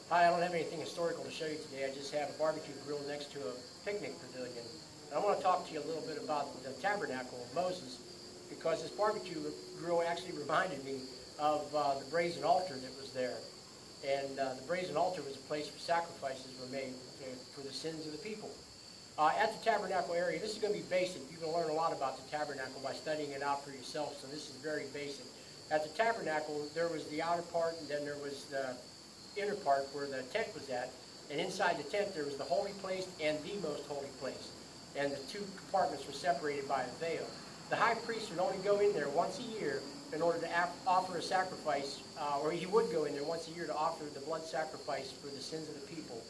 Hi, I don't have anything historical to show you today. I just have a barbecue grill next to a picnic pavilion. And I want to talk to you a little bit about the tabernacle of Moses, because this barbecue grill actually reminded me of the brazen altar that was there. And the brazen altar was a place where sacrifices were made for the sins of the people. At the tabernacle area, this is going to be basic. You can learn a lot about the tabernacle by studying it out for yourself, so this is very basic. At the tabernacle, there was the outer part, and then there was the inner part where the tent was at. And inside the tent, there was the holy place and the most holy place. And the two compartments were separated by a veil. The high priest would only go in there once a year in order to offer a sacrifice, or he would go in there once a year to offer the blood sacrifice for the sins of the people.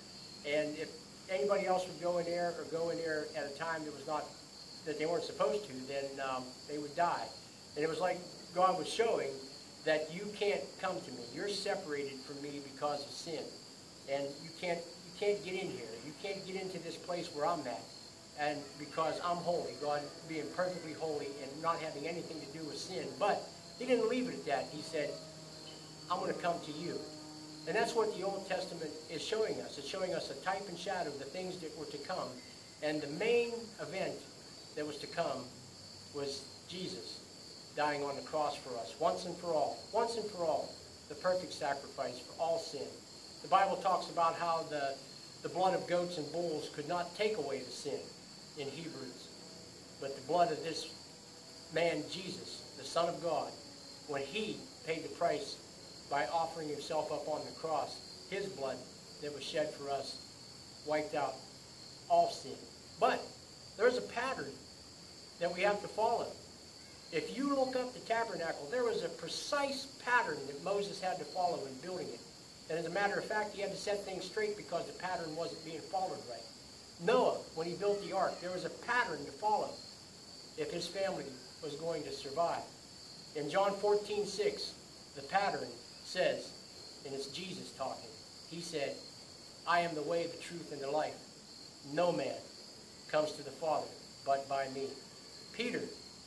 And if anybody else would go in there at a time that was not, that they weren't supposed to, then they would die. And it was like God was showing that you can't come to me. You're separated from me because of sin. And you can't get in here. You can't get into this place where I'm at. And because I'm holy, God being perfectly holy and not having anything to do with sin. But he didn't leave it at that. He said, I'm going to come to you. And that's what the Old Testament is showing us. It's showing us a type and shadow of the things that were to come. And the main event that was to come was Jesus dying on the cross for us, once and for all, the perfect sacrifice for all sin. The Bible talks about how the blood of goats and bulls could not take away the sin in Hebrews, but the blood of this man Jesus, the Son of God, when he paid the price by offering himself up on the cross, his blood that was shed for us wiped out all sin. But there's a pattern that we have to follow. If you look up the tabernacle, there was a precise pattern that Moses had to follow in building it. And as a matter of fact, he had to set things straight because the pattern wasn't being followed right. Noah, when he built the ark, there was a pattern to follow if his family was going to survive. In John 14:6, the pattern says, and it's Jesus talking, he said, I am the way, the truth, and the life. No man comes to the Father but by me. Peter,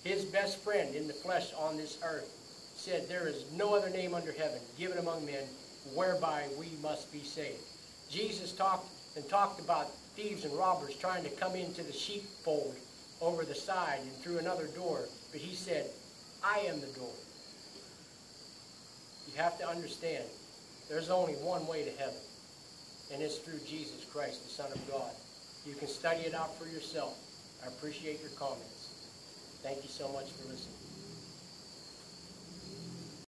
his best friend in the flesh on this earth, said, there is no other name under heaven given among men whereby we must be saved. Jesus talked about thieves and robbers trying to come into the sheepfold over the side and through another door, but he said, I am the door. You have to understand, there's only one way to heaven, and it's through Jesus Christ, the Son of God. You can study it out for yourself. I appreciate your comments. Thank you so much for listening.